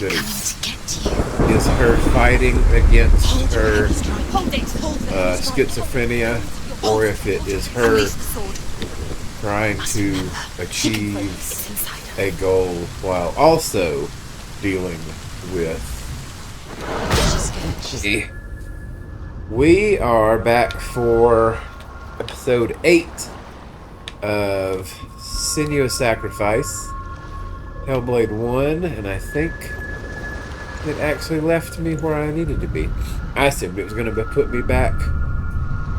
that is her fighting against her schizophrenia, or if it is her trying to achieve a goal while also dealing with. We are back for episode 8 of Sinuous Sacrifice, Hellblade 1, and I think it actually left me where I needed to be. I assumed it was going to put me back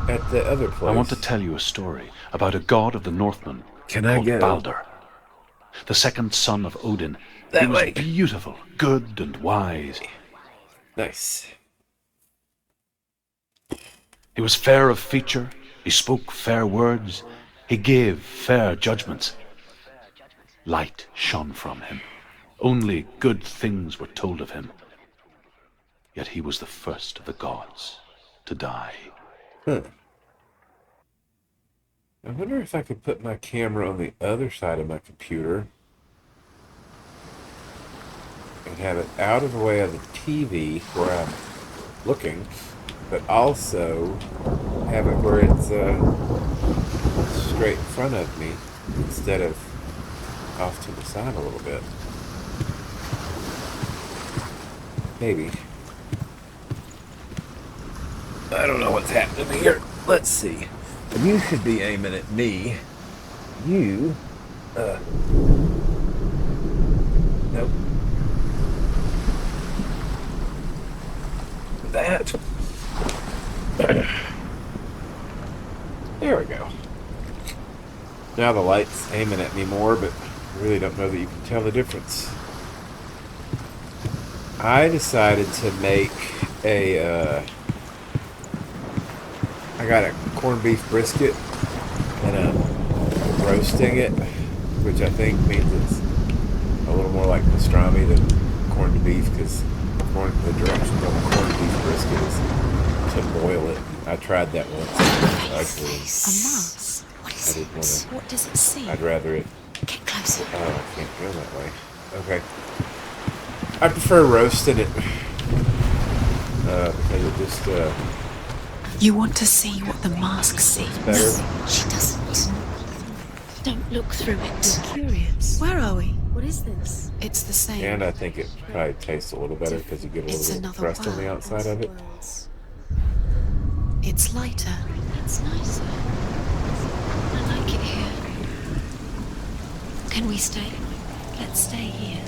at the other place. I want to tell you a story about a god of the Northmen called Baldur, the second son of Odin. He was beautiful, good, and wise. Nice. He was fair of feature, he spoke fair words, he gave fair judgments. Light shone from him. Only good things were told of him. Yet he was the first of the gods to die. I wonder if I could put my camera on the other side of my computer and have it out of the way of the TV where I'm looking, but also have it where it's straight in front of me instead of off to the side a little bit. Maybe. I don't know what's happening here. Let's see. You should be aiming at me. You, nope. That. There we go. Now the light's aiming at me more, but I really don't know that you can tell the difference. I decided to make a, I got a corned beef brisket and I'm roasting it, which I think means it's a little more like pastrami than corned beef, because the directions on the corned beef brisket is to boil it. I tried that once. A mouse? What is it? What does it see? I'd rather it. Get closer. Oh, I can't go that way. Okay. I prefer roasting it because it just. You want to see what the mask sees? Better. She doesn't. Don't look through it. I'm curious. Where are we? What is this? It's the same. And I think it probably tastes a little better because you get a little bit of crust on the outside of it. It's lighter. That's nicer. I like it here. Can we stay? Let's stay here.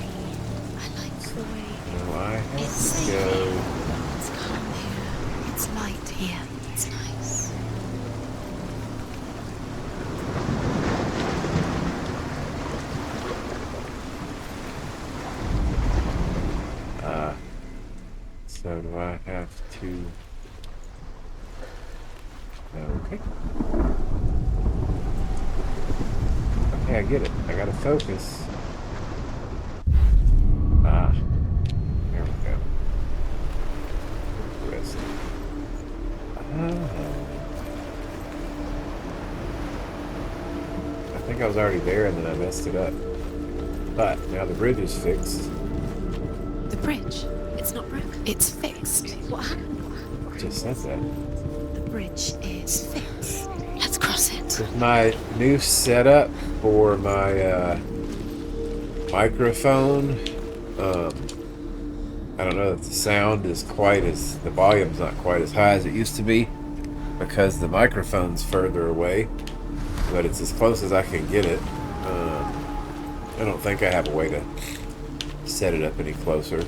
I like the way. No, I have It's to go. It's calm here. It's light here. It's nice. So do I have to? Okay. Okay, I get it. I gotta focus. There we go. Rest. I think I was already there and then I messed it up. But now the bridge is fixed. The bridge. It's not broken. It's fixed. What happened? Just said that. The bridge is fixed. Let's cross it. With my new setup for my microphone, I don't know if the sound is the volume's not quite as high as it used to be because the microphone's further away, but it's as close as I can get it. I don't think I have a way to set it up any closer.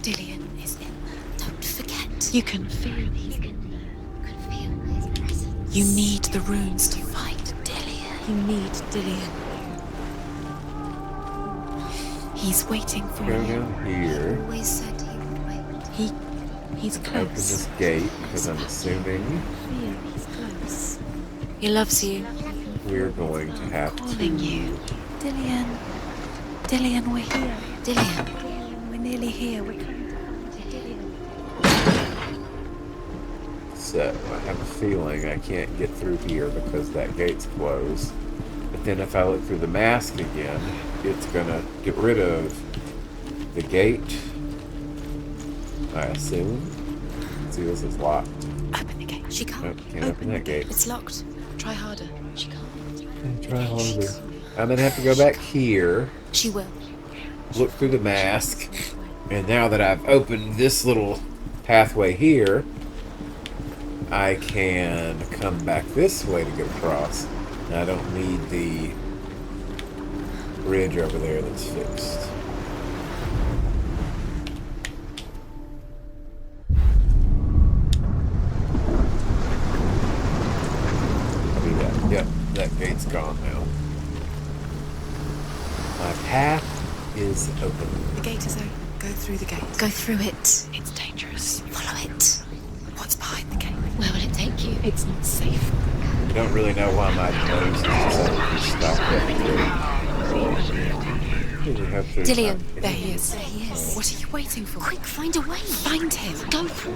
Dillian is in there. Don't forget. You can feel he's in there. Can feel his presence. You need the runes to fight Dillian. You need Dillian. He's waiting for Go you. down here. Always said he would wait. He's close. Open this gate because I'm assuming Feel he's close. He loves you. we're going to have Calling to. you. Dillian. Dillian, we're here. Dillian. We're nearly here. We're coming down to Dillian. So I have a feeling I can't get through here because that gate's closed. But then if I look through the mask again, it's gonna get rid of the gate. I assume. Let's see, this is locked. Open the gate. She can't. Nope, can't open that gate. It's locked. Try harder. She can't. Try harder. I'm gonna have to go back here. She will. Look through the mask. And now that I've opened this little pathway here, I can come back this way to get across. And I don't need the bridge over there that's fixed. I'll do that. Yep, that gate's gone now. My path is open. The gate is open. Go through the gate. Go through it. It's dangerous. Follow it. What's behind the gate? Where will it take you? It's not safe. I don't really know why my nose is stopped at Dillian, there he is. There he is. What are you waiting for? Quick, find a way. Find him. Go through.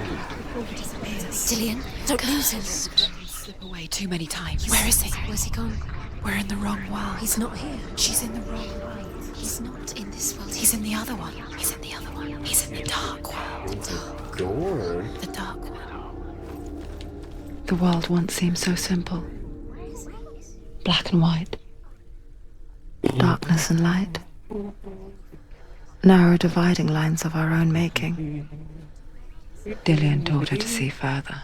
Dillian, don't lose him. Slip away too many times. Where is he? Where's he gone? We're in the wrong world. He's not here. She's in the wrong world. He's not in this world. He's in the other one. He's in the other one. He's in the dark world. door. The dark one. The world once seemed so simple. Black and white. Darkness and light. Narrow dividing lines of our own making. Dillian taught her to see further.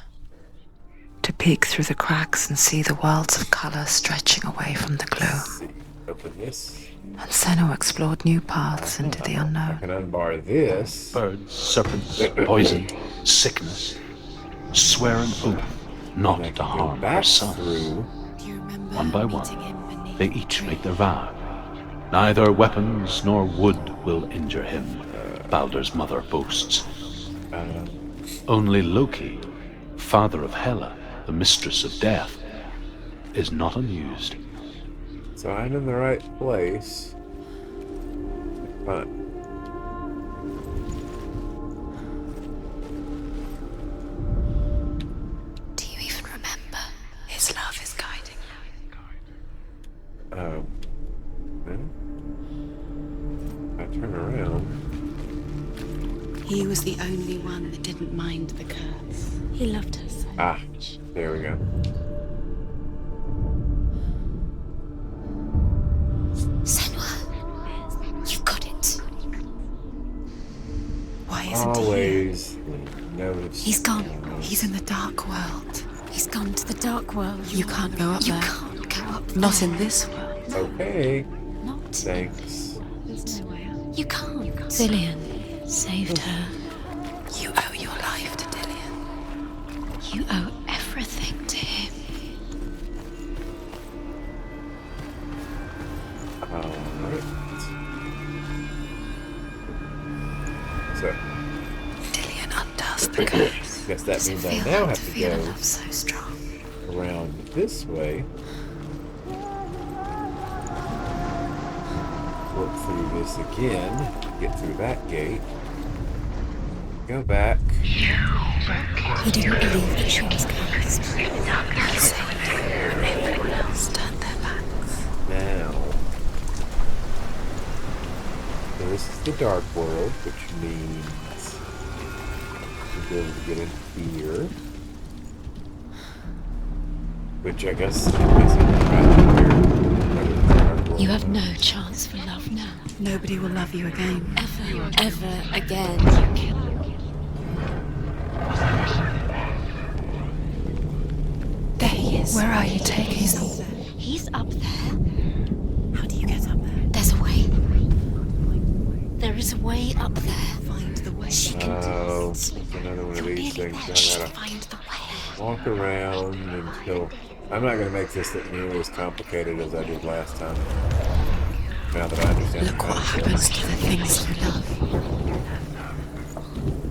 To peek through the cracks and see the worlds of color stretching away from the glue. Open this. And Senna explored new paths into the I unknown. can unbar this. Birds, serpents, poison, sickness. Swear an oath not And I to can go harm her back son. through. Do you remember One by meeting him one, beneath they the each tree? make their vow. Neither weapons nor wood will injure him, Baldur's mother boasts. Only Loki, father of Hela, the mistress of death, is not amused. So I'm in the right place. Fine. Do you even remember? His love is guiding Then I turn around. you. He was the only one that didn't mind the curse. He loved her so Ah, much. there we go. Senua, you've got it. Why isn't he here? Always notice. He's gone. He's in the dark world. He's gone to the dark world. You can't go up there. You can't go up there. Not in this world. Okay. Not. Thanks. There's no way out. You can't. Dillian saved her. You owe your life to Dillian. You owe everything to him. Alright. So, Dillian undoes the curse. guess that Does it means I feel now like have to to feel a go love so strong? around this way. Work through this again. Get through that gate. Go back. He didn't believe that she was cursed. He saved her. Everyone else turned their backs. Now. This is the dark world, which means we'll be able to get in here. Which I guess is right here. You have no chance for love now. Nobody will love you again. Ever again. There he is. Where are you taking him? He's up there. How do you get up there? There's a way. There is a way up there. Find the way. She can Oh, do it's it. another one of You're these nearly things. there. I Just gotta find the way. walk around until... I'm not going to make this look nearly as complicated as I did last time. Now that I understand Look the what concept. happens to the things you love.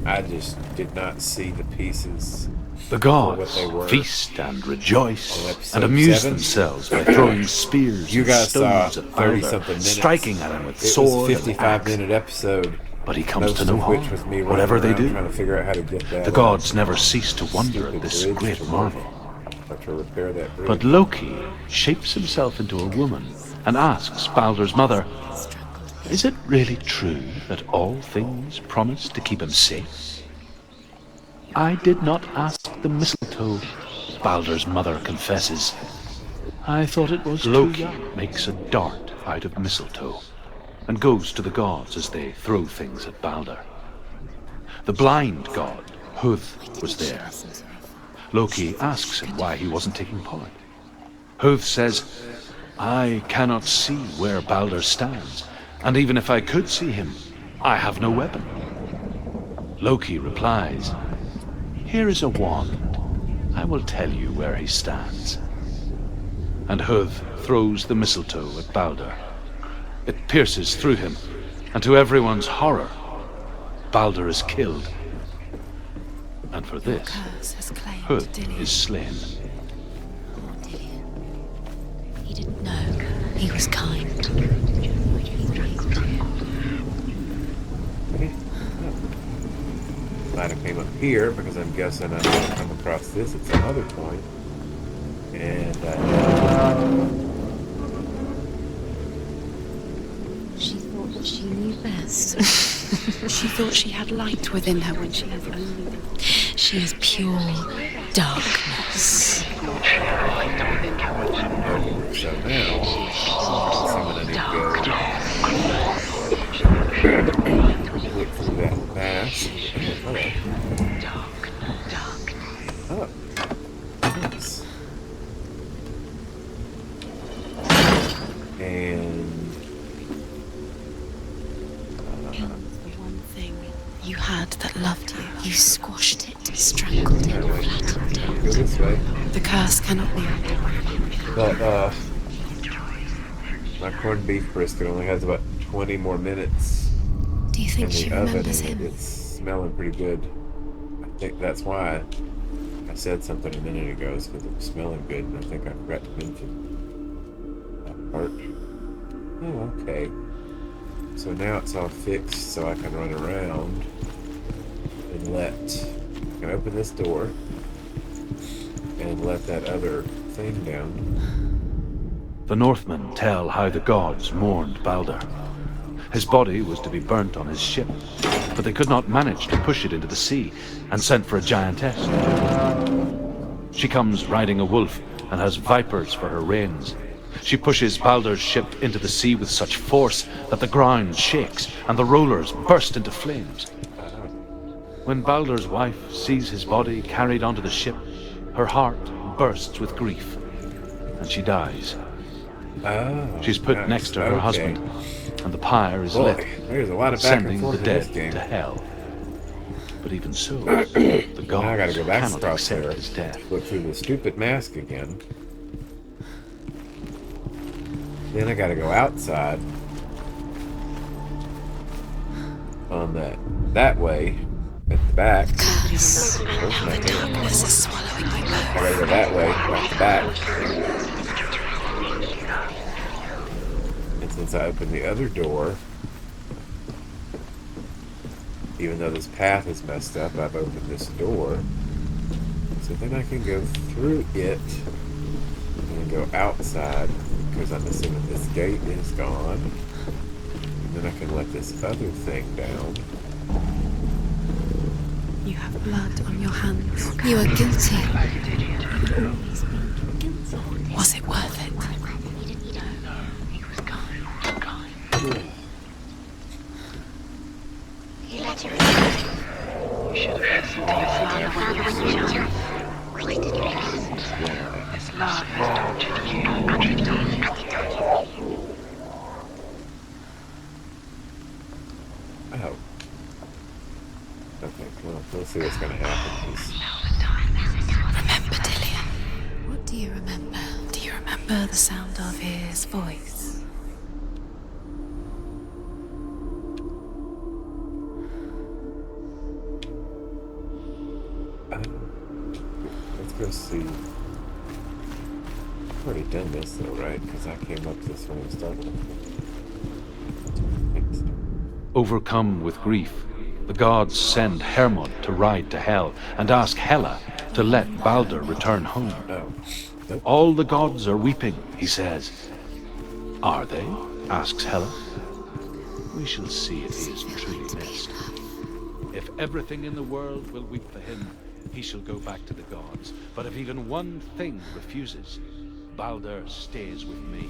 I just did not see the pieces. The what they gods were. feast and rejoice On episode and amuse 7. themselves by throwing spears You and guys saw stones at 30-something Baldur, minutes. striking at him with It was sword a and axe. 55-minute episode. But he comes Most to no of harm, which was me running whatever they around do. trying to figure out how to get that. The gods never cease to wonder stupid at this bridge great to marvel. Or to repair that bridge. But Loki shapes himself into a woman and asks Baldur's mother, Is it really true that all things promise to keep him safe? I did not ask the mistletoe, Baldur's mother confesses. I thought it was Loki makes a dart out of mistletoe and goes to the gods as they throw things at Baldur. The blind god, Huth, was there. Loki asks him why he wasn't taking part. Huth says, I cannot see where Baldur stands, and even if I could see him, I have no weapon. Loki replies, here is a wand. I will tell you where he stands. And Huth throws the mistletoe at Baldur. It pierces through him, and to everyone's horror, Baldur is killed. And for this, Huth is slain. Poor Dillion. He didn't know he was kind. Glad I came up here because I'm guessing I'm going to come across this at some other point. And She thought that she knew best. She thought she had light within her when she has only... She is pure darkness. so now, someone I need to go look through that mask. Oh, nice. And The one thing you had that loved you. You squashed it, strangled it, flattened go it. this way. The curse cannot be undone. But my corned beef brisket only has about 20 more minutes Do you in think she the oven, remembers and him? it's smelling pretty good. I think that's why I said something a minute ago, is because it was smelling good, and I think I forgot to mention that part. Oh, okay. So now it's all fixed, so I can run around and I can open this door and let that other thing down. The Northmen tell how the gods mourned Baldur. His body was to be burnt on his ship, but they could not manage to push it into the sea and sent for a giantess. She comes riding a wolf and has vipers for her reins. She pushes Baldur's ship into the sea with such force that the ground shakes and the rollers burst into flames. When Baldur's wife sees his body carried onto the ship, her heart bursts with grief, and she dies. Oh, She's put nice. next to her Okay. husband, and the pyre is Boy, lit, there's a lot of back and sending forth the in this dead game. to hell. But even so, the Now I gotta gods go back cannot across accept there, his death. look through the stupid mask again. Then I gotta go outside on that way at the back. Curse. Oops, Now I the can't. darkness is swallowing you I both. gotta go that way, at the back. And since I opened the other door, even though this path is messed up, I've opened this door. So then I can go through it and go outside, because I'm assuming this gate is gone. And then I can let this other thing down. You have blood on your hands. You are guilty. Was it worth it? Oh. Okay, well, we'll see what's gonna happen. 'Cause Remember, Dillion. What do you remember? Do you remember the sound of his voice? let's go see. I've already done this though, right? Because I came up this when I started. Overcome with grief, the gods send Hermod to ride to Hell and ask Hela to let Baldur return home. Oh. Nope. All the gods are weeping, he says. Are they? Asks Hela. We shall see if he is truly missed. If everything in the world will weep for him, he shall go back to the gods. But if even one thing refuses, Baldur stays with me.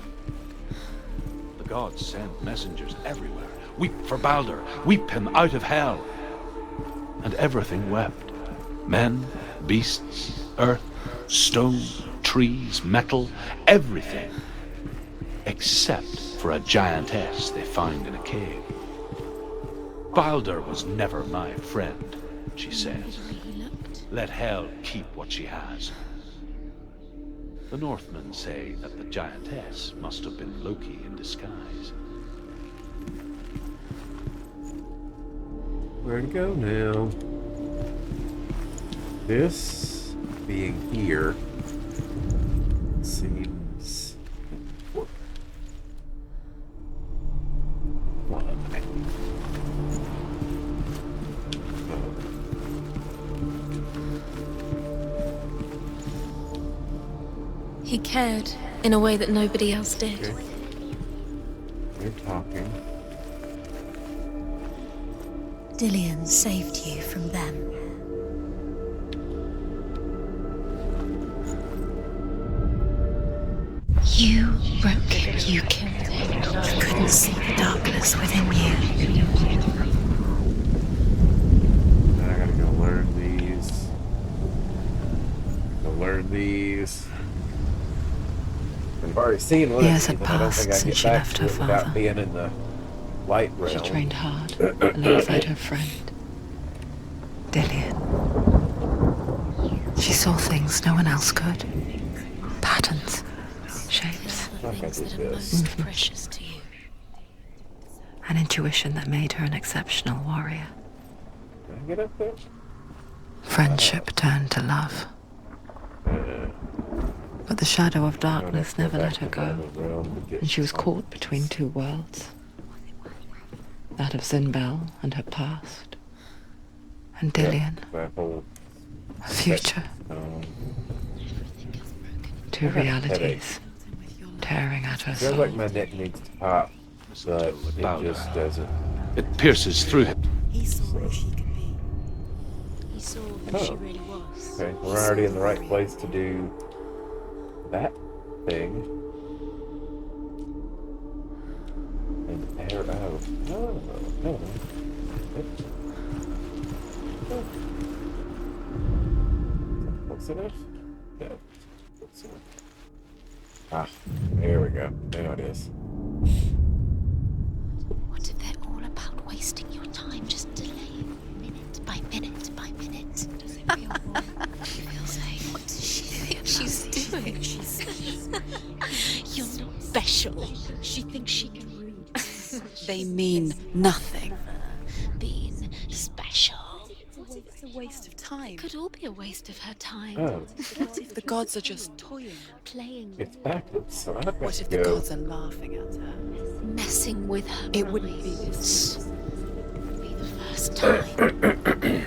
The gods send messengers everywhere. Weep for Baldur, weep him out of hell. And everything wept. Men, beasts, earth, stone, trees, metal, everything. Except for a giantess they find in a cave. Baldur was never my friend, she says. Let hell keep what she has. The Northmen say that the giantess must have been Loki in disguise. Where to go now? This being here seems important. He cared in a way that nobody else did. Okay. They're talking. Dillion saved you from them. You broke him. You killed him. You couldn't see the darkness within you. Now I gotta go learn these. I've already seen one Years of had these, and I don't think I passed can since get she back left to her it without father. being in the light She realm. trained hard alongside her friend, Dillion. She saw things no one else could. Patterns, shapes, Like I Things did that are this. most precious to you. an intuition that made her an exceptional warrior. Can I get up there? Friendship turned to love. But the shadow of darkness never let her go, and she was caught between two worlds. That of Zinbel and her past, and Dillion, That whole her future. Two I got a realities tearing at her feels soul. like my neck needs to pop, but it Baldur. just doesn't. It pierces through him. He saw who she could be. He saw who she really was. Okay, we're already in the right place to do that thing. And arrow. Oh. Close enough? No. Close enough. Ah, there we go. There it is. What if they're all about wasting your time, just delaying minute by minute by minute? Does it feel wrong? It feels like, what does she think She's doing. You're not special. She thinks she can read. They mean nothing. Being special. It's a waste of time. Could all be a waste of her time. Oh, What if the gods are just toying? Playing. it's backwards, so I've got What to if the go. gods are laughing at her? Messing with her It wouldn't be minds. this. Be the first time.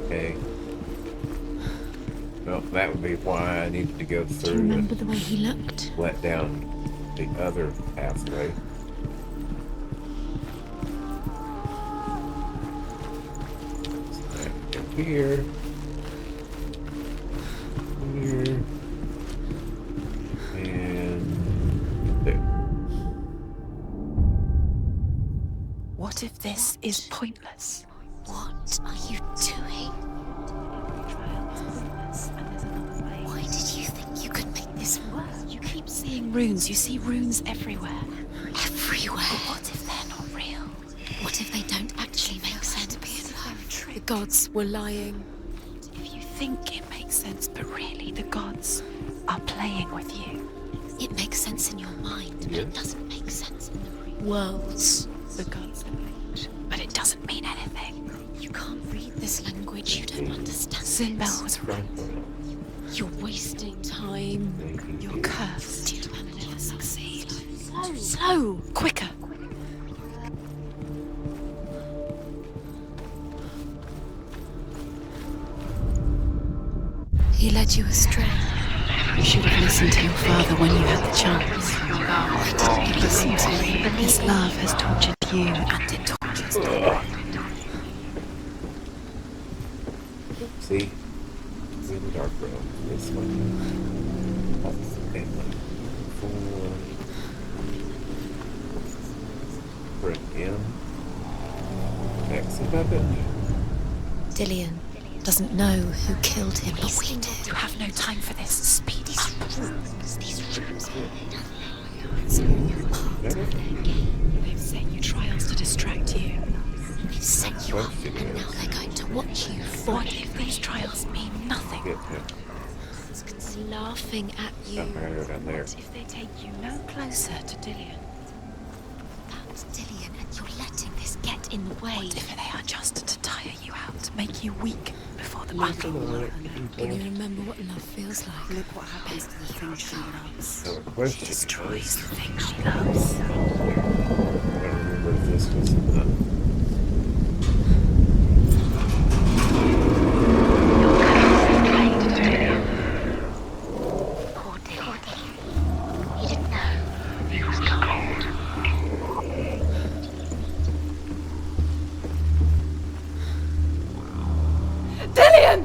Okay. Well, that would be why I needed to go Do you through remember and the way he looked? let down the other pathway. So that would go here. Here. And there. What if this is pointless? What are you doing? Why did you think you could make this work? You keep seeing runes. You see runes everywhere. Everywhere. What if they're not real? What if they don't actually make sense? The gods were lying. If you think it makes sense, but really the gods are playing with you. It makes sense in your mind, but it doesn't make sense in the real Worlds. The gods are but it doesn't mean anything. You can't read this language. You don't understand. Zinbel was right. You're wasting time. You're cursed. You will never succeed. Slow! Quicker! He led you astray. You should have listened to your father when you had the chance. Why didn't you listen to me? His love has tortured you, and it tortures me. See? In the dark room. This one. And 4. For an M. X above it. Dillian doesn't know who killed him, but we do. You have no time for this. Speed up. They've set you trials to distract you. They've set you up, and now they're going to watch you. What if these trials mean nothing? Get him. It's laughing at you. Down there. What if they take you no closer to Dillian? That's Dillian, and you're letting this get in the way. What if they are just to tire you out, to make you weak before the battle? Can you remember what love feels like? Look what happens to the things she loves. So the question Destroys is, the thing she loves. I don't remember if this was enough. Poor Dillian. He didn't know. He was cold. Dillian!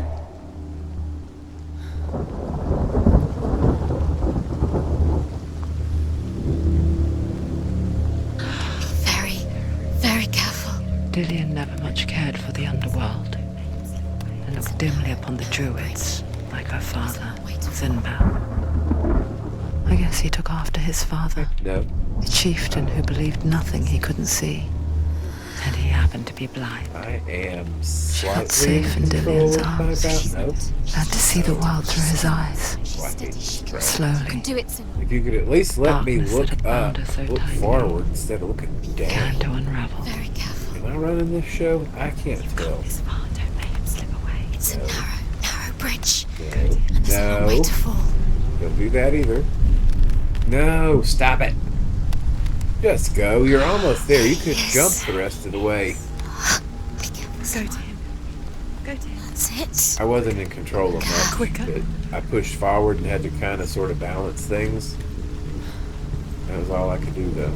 Very, very careful. Dillian never much cared for the underworld and looked dimly upon the druids, like her father, Zinbao. I guess he took after his father, No. a chieftain who believed nothing he couldn't see. And he happened to be blind. I am She slightly felt safe in Dillian's arms. No. Had to see the world through his eyes. You can Slowly, do it, Sin. If you could at least let me Darkness look that had bound up, her so look tightly. forward instead of looking began down. to unravel. Very careful. Am I running this show? I can't tell. This far, don't let him slip away. It's a narrow bridge. No. And there's a long way to fall. Don't do that either. No, stop it. Just go. You're almost there. You could jump the rest of the way. Go to him. Go to him. That's it. I wasn't in control of much, Quicker. but I pushed forward and had to kind of sort of balance things. That was all I could do, though.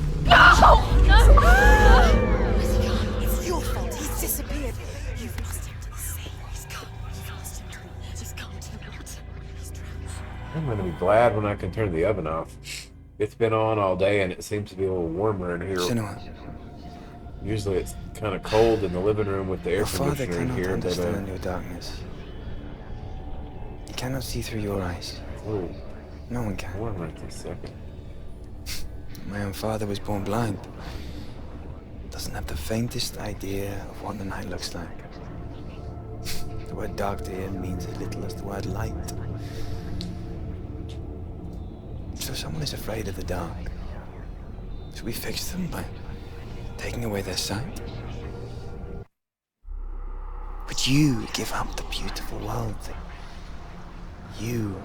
It's your fault. He's disappeared. You've lost him to the sea. He's gone. You've lost him. He's gone to the water. He's drowned. I'm gonna be glad when I can turn the oven off. It's been on all day and it seems to be a little warmer in here. Senua, Usually it's kind of cold in the living room with the air your father conditioner in cannot here, but understand your darkness. He cannot see through your eyes. oh, No one can. warm right this second. My own father was born blind. Doesn't have the faintest idea of what the night looks like. The word dark to him means as little as the word light. So someone is afraid of the dark. Should we fix them by taking away their sight? Would you give up the beautiful world that you,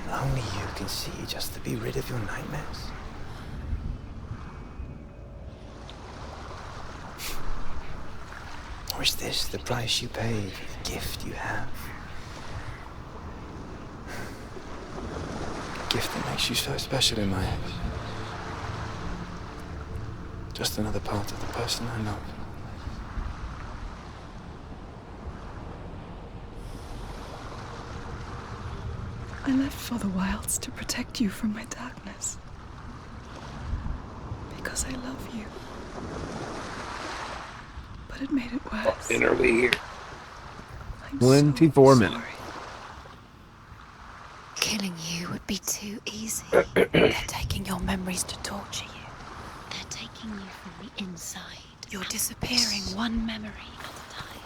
and only you, can see just to be rid of your nightmares? Or is this the price you pay for the gift you have? A gift that makes you so special in my eyes. Just another part of the person I love. I left for the wilds to protect you from my darkness. Because I love you. But it made it worse. And are we here? I'm 24 so minutes. sorry. Killing you would be too easy. They're taking your memories to torture you. They're taking you from the inside. You're disappearing one memory at a time.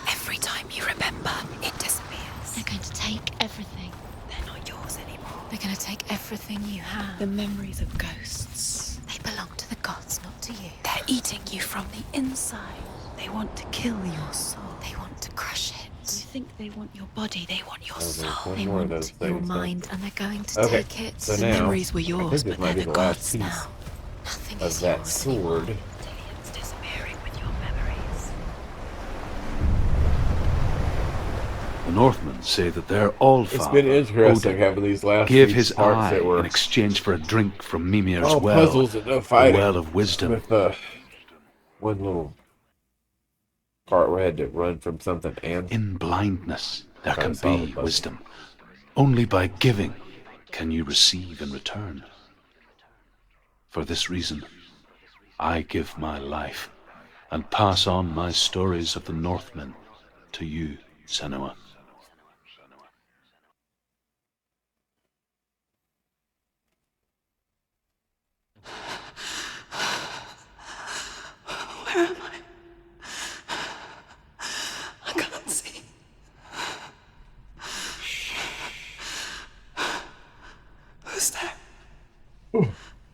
Every time you remember, it disappears. They're going to take everything. They're not yours anymore. They're going to take everything you have. The memories of ghosts. They belong to the gods, not to you. They're eating you from the inside. They want to kill your soul. They want to crush You it. think they want your body, they want your Oh, there's soul. one They more of want those your things, huh? mind, and they're going to Okay, take it. so The now, memories were I yours, think this but might they're be the the last gods piece now. Nothing of is that yours anymore. sword. Dillian's disappearing with your memories. The Northmen say that their all-father, It's been interesting Odin, having these last gave few his parts eye that were in exchange for a drink from Mimir's all well, puzzles and no the fighting. well of wisdom. With one little part where I had to run from something and In blindness, there try to can solve a be puzzle. wisdom. Only by giving can you receive in return. For this reason, I give my life and pass on my stories of the Northmen to you, Senua. Where am I? I can't see. Who's there?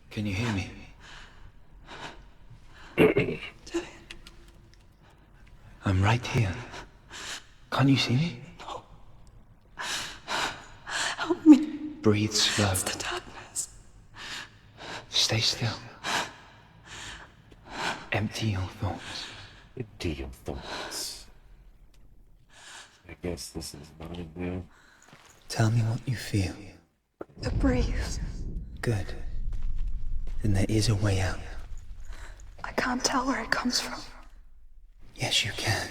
Can you hear me? I'm right here. Can't you see me? No. Help me. Breathe slow. It's the darkness. Stay still. Empty your thoughts. empty your thoughts. I guess this is mine now. Tell me what you feel. The breeze. Good. Then there is a way out. I can't tell where it comes from. Yes, you can.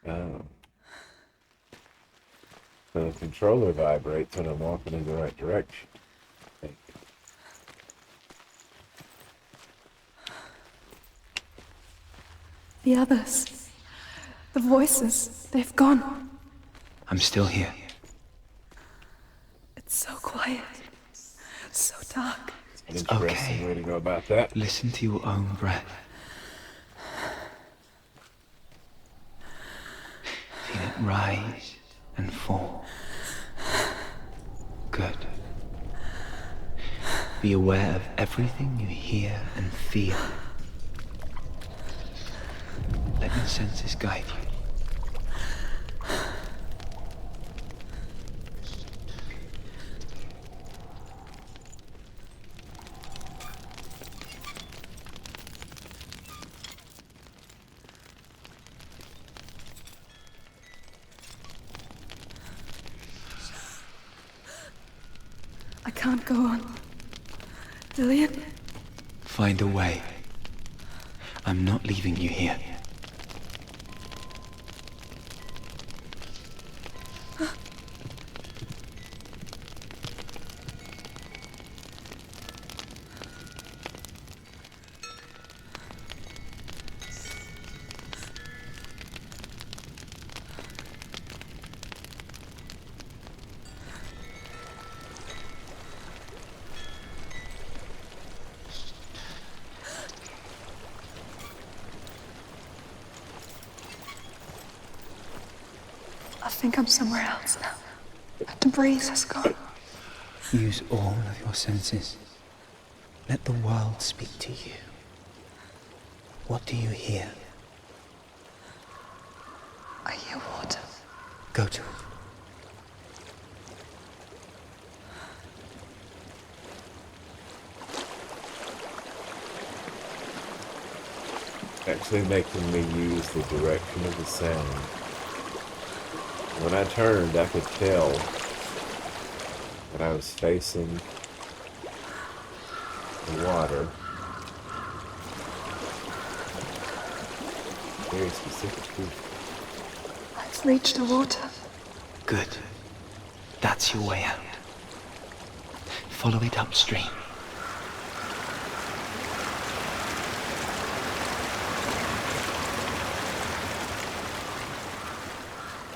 Oh. So the controller vibrates when I'm walking in the right direction. The others. The voices. They've gone. I'm still here. It's so quiet. So dark. An interesting okay. way to go about that. Listen to your own breath. Feel it rise and fall. Good. Be aware of everything you hear and feel. Let your senses guide you. I can't go on. Dillian? Find a way. I'm not leaving you here. I think I'm somewhere else now. But the breeze has gone. Use all of your senses. Let the world speak to you. What do you hear? I hear water. Go to it. Actually making me use the direction of the sound. When I turned, I could tell that I was facing the water. Very specifically. I've reached the water. Good. That's your way out. Follow it upstream.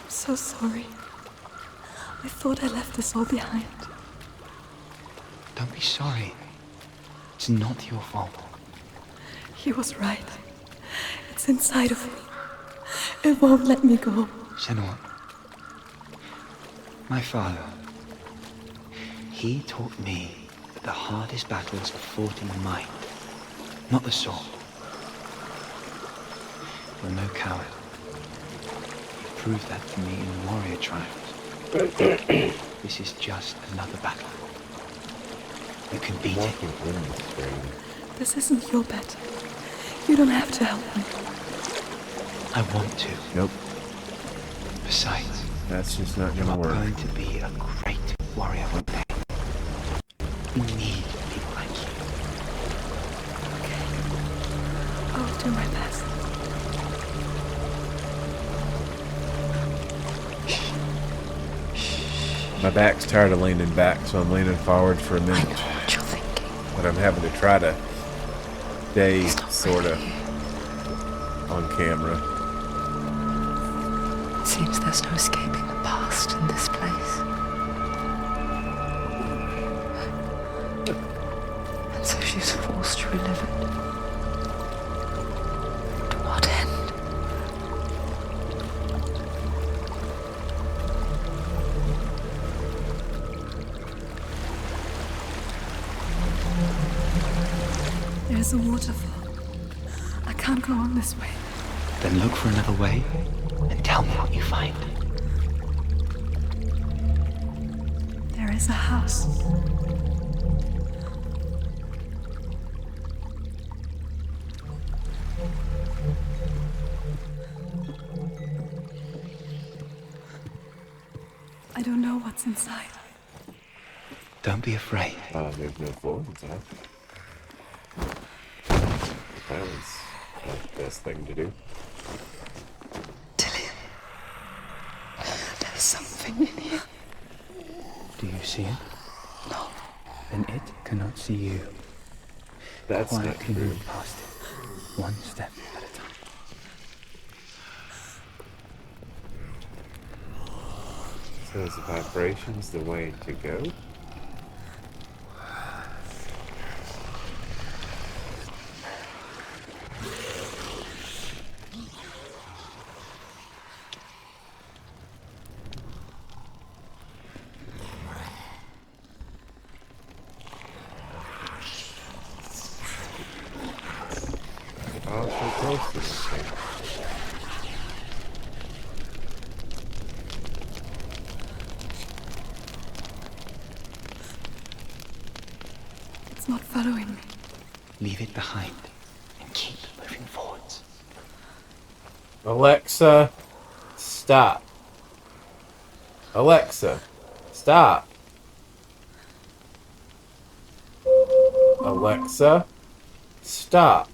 I'm so sorry. I thought I left this all behind. Don't be sorry. It's not your fault. He was right. It's inside of me. It won't let me go. Senua. My father. He taught me that the hardest battles are fought in the mind, not the sword. You're no coward. You proved that to me in warrior trials. This is just another battle. You can beat it. Walking in the stream. This isn't your battle. You don't have to help me. I want to. Nope. Besides, That's just not you're gonna work. going to be a great warrior one day. We need people like you. I'll do my best. My back's tired of leaning back, so I'm leaning forward for a I minute. know what you're thinking. But I'm having to try to stay It's not sort of really on camera. you. It seems there's no escaping the past in this place. And so she's forced to relive it. To what end? There's a waterfall. I can't go on this way. Then look for another way and tell me what you find. There is a house. I don't know what's inside. Don't be afraid. There's no floor inside. That was the best thing to do. Dillian. There's something in here. Do you see it? No. Then it cannot see you. That's not Quietly true. move past it, one step at a time. So is the vibrations the way to go? Oh, so close to this thing. It's not following me. Leave it behind and keep moving forwards. Alexa, stop. Alexa, stop. Alexa, stop.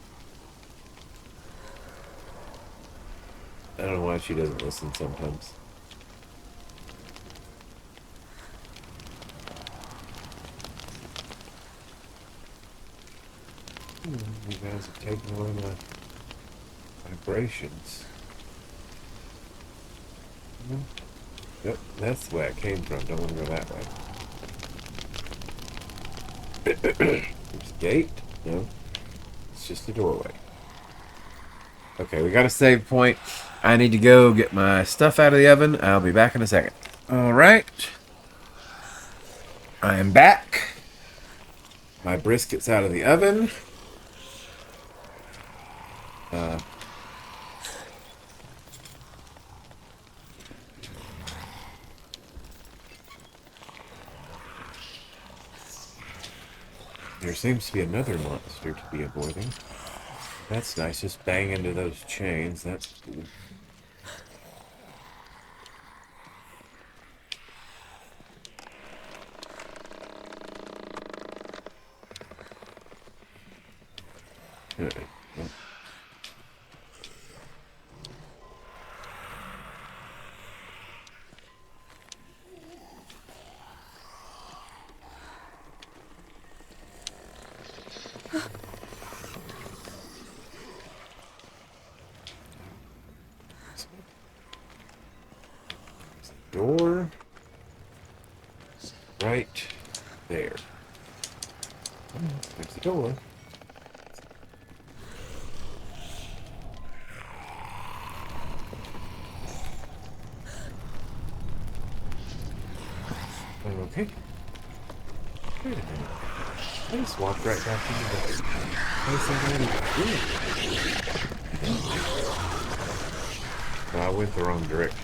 I don't know why she doesn't listen sometimes. You guys have taken away my vibrations. Yep, that's the way I came from. Don't want to go that way. There's a gate? No. It's just a doorway. Okay, we got a save point. I need to go get my stuff out of the oven. I'll be back in a second. Alright. I am back. My brisket's out of the oven. There seems to be another monster to be avoiding. That's nice, just bang into those chains. That's cool. Alright, well. Door right there. Oh, there's the door. Okay. Wait a minute. I just walked right back into the place I wanted to be. Well, I went the wrong direction.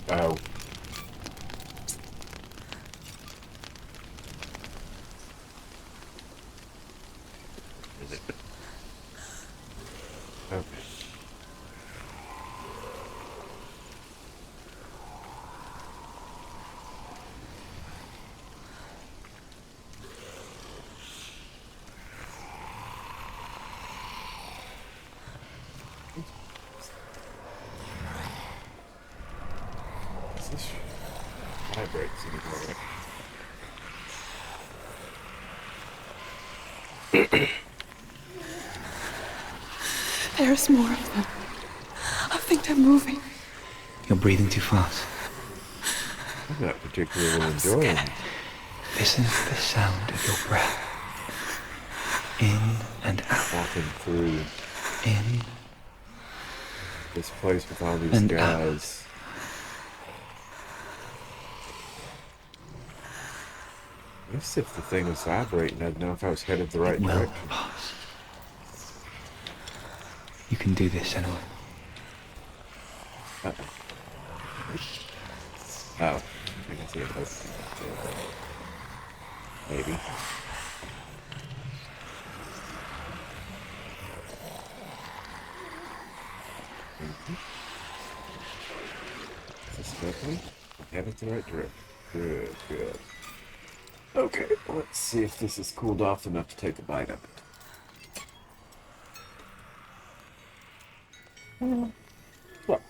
Oh. is it? Okay. Is this vibrates anymore? There's more of them. I think they're moving. You're breathing too fast. I'm not particularly enjoying it. Listen to the sound of your breath. In and out. Walking through In this place with all these and guys. I guess if the thing was vibrating, I'd know if I was headed the right will direction. pass. You can do this, Senor. Uh-oh. Oh, I can see it open. Maybe. Is this definitely headed the right direction? Good, good. Okay, let's see if this is cooled off enough to take a bite of it. What?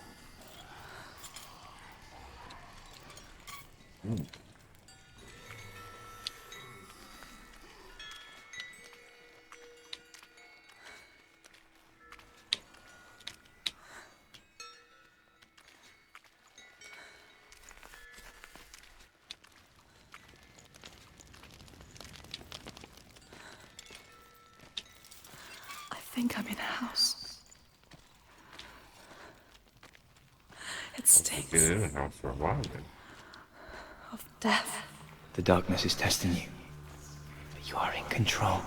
I think I'm in a house. It Been stinks in the house for a while then. of death. The darkness is testing you. But you are in control.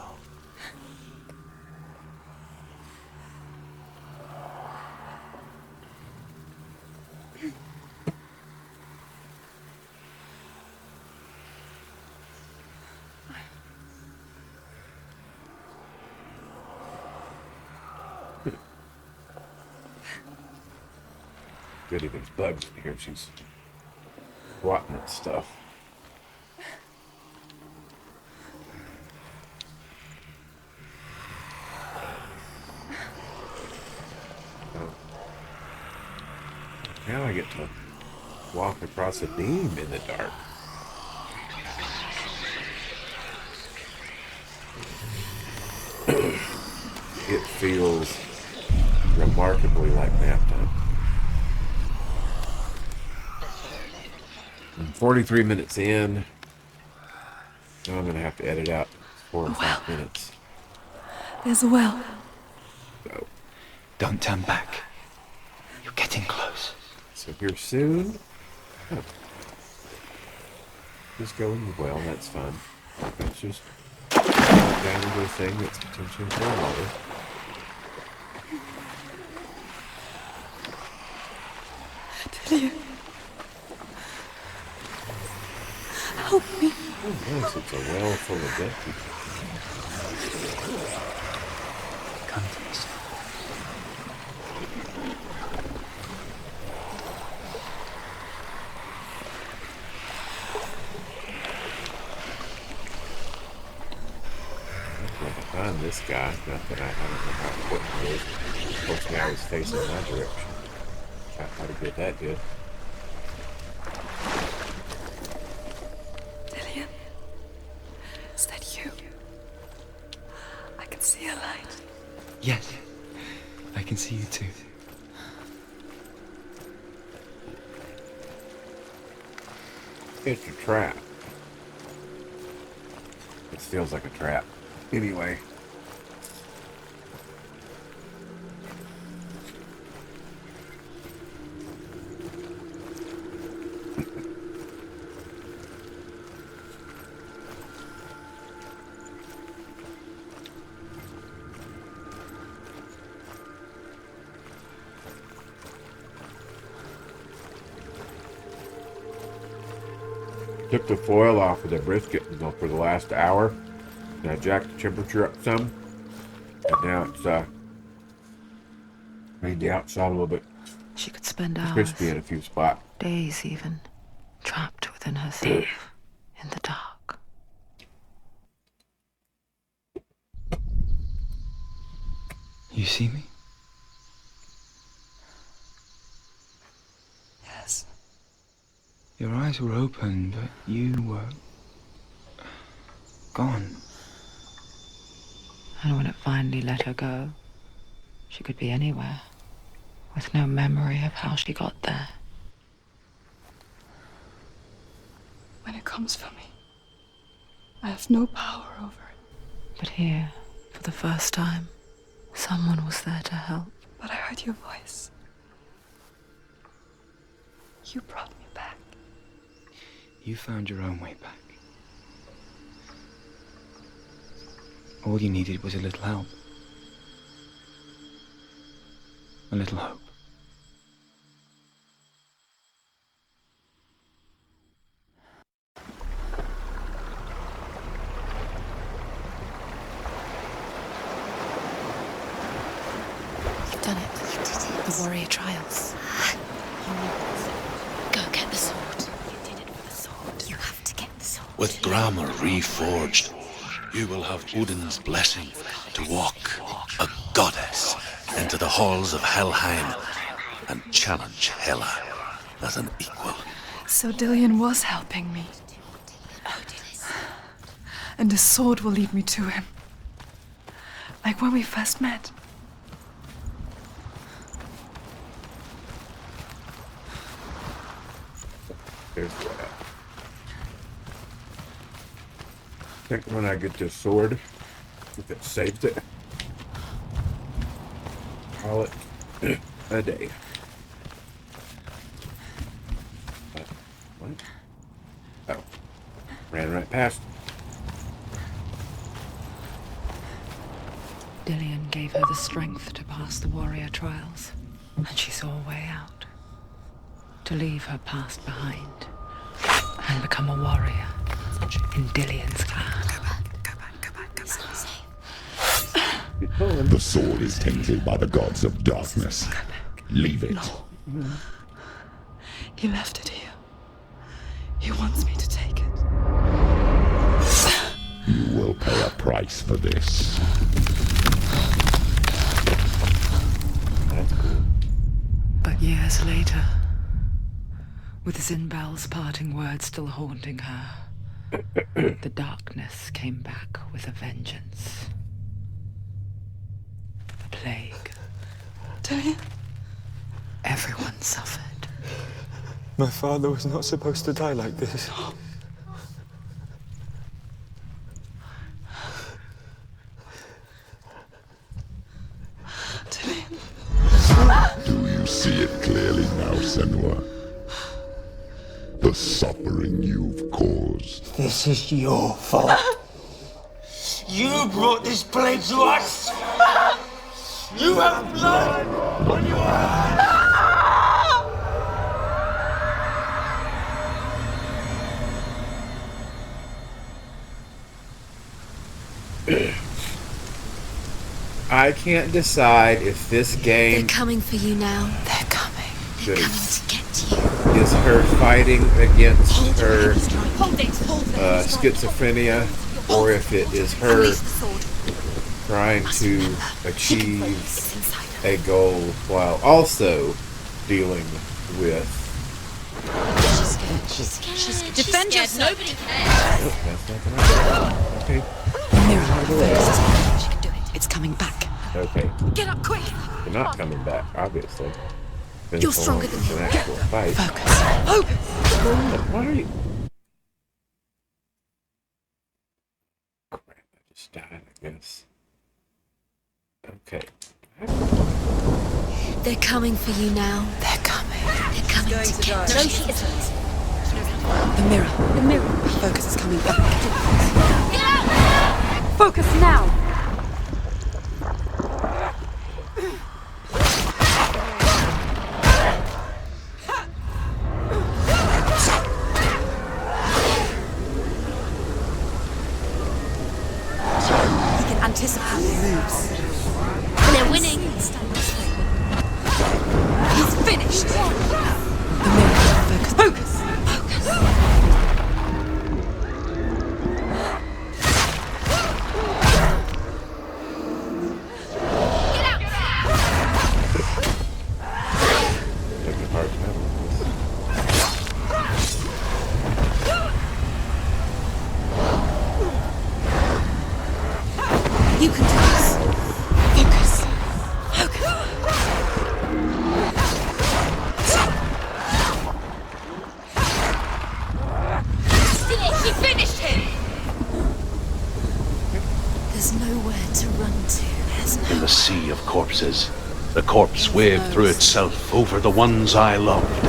Goody, there's bugs in here. She's swatting at stuff. Oh. Now I get to walk across a beam in the dark. It feels remarkably like nap time. I'm 43 minutes in. Now I'm going to have to edit out 4 or 5 minutes. There's a well. So, Don't turn back. You're getting close. so here soon. Oh. Just go in the well, that's fine. Let's just down into a thing that's potentially full of water. Dillian. Help me. Oh, nice. It's a well full of dead people. Come to me, son. Well, to find this guy, not that I don't know how important it is. Of course, now he's facing my direction. How to get that good. Dillian. Is that you? I can see a light. Yes. I can see you too. It's a trap. It feels like a trap. Anyway. Took the foil off of the brisket for the last hour. And I jacked the temperature up some. And now it's made the outside a little bit She could spend hours, crispy in a few spots. days even, trapped within herself, in the dark. You see me? Yes. Your eyes were open, but you were gone. And when it finally let her go, she could be anywhere, with no memory of how she got there. When it comes for me, I have no power over it. But here, for the first time, someone was there to help. But I heard your voice. You brought me back. You found your own way back. All you needed was a little help. A little hope. You've done it. You did it. The warrior trials. Go get the sword. You did it for the sword. You have to get the sword. With grammar reforged, you will have Odin's blessing to walk, a goddess, into the halls of Helheim and challenge Hela as an equal. So Dillion was helping me. And the sword will lead me to him. Like when we first met. There's that. I think when I get this sword, if it saves it, call it a day. What? Oh. Ran right past. Dillion gave her the strength to pass the warrior trials, and she saw a way out. To leave her past behind and become a warrior in Dillion's clan. Go back. It's not safe. The sword is tainted by the gods of darkness. Leave it. No. He left it here. He wants me to take it. You will pay a price for this. That's cool. But years later, with Zinbel's parting words still haunting her, the darkness came back with a vengeance. The plague. Dillion? Everyone suffered. My father was not supposed to die like this. Dillion? Do you see it clearly now, Senua? The suffering you've caused. This is your fault. You brought this plague to us. You have blood on your hands. I can't decide if this game They're coming for you now. They're coming. They're coming to get you. is her fighting against her Hold it. schizophrenia, or if it is her Release the sword. trying to It's achieve inside her. a goal while also dealing with. She's scared. Defend She's scared. yourself. Nobody cares. Oh, that's not gonna okay. Mirror, focus is she can do it. It's coming back. Okay, Get up quick. you're not coming back, obviously. Been You're so stronger long than since an him. actual fight. Focus. Focus. Why are you? Crap! I just died. I guess. Okay. They're coming for you now. They're coming. They're coming to get No, she isn't. the mirror. The mirror. Focus is coming back. Get out! Focus now. He can anticipate their moves. They're winning. He's finished. The mirror. Focus. Taking hard metal. You can do this. Focus. He finished him. There's nowhere to run to. In the sea of corpses, the corpse waved through itself over the ones I loved.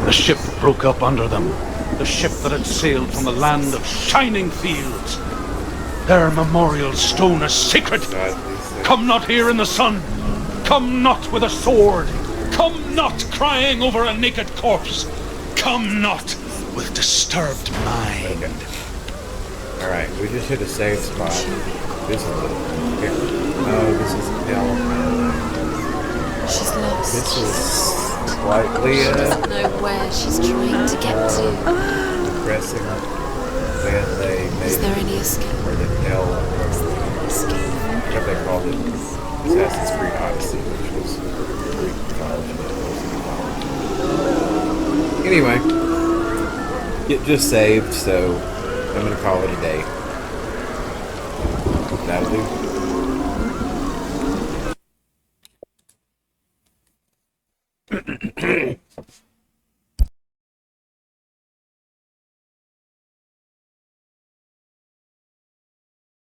The ship broke up under them. The ship that had sailed from the land of shining fields. Their memorial stone is sacred. Come not here in the sun. Come not with a sword. Come not crying over a naked corpse. Come not with disturbed mind. Alright, we just hit a save spot. This is here. Oh, this is hell. She's lost. This is slightly She doesn't know where she's trying to get to. depressing than they made. Is there any escape? Or the hell, whatever they called it, Assassin's Creed Odyssey, which was pretty Anyway, it just saved, so I'm gonna call it a day. That'll do.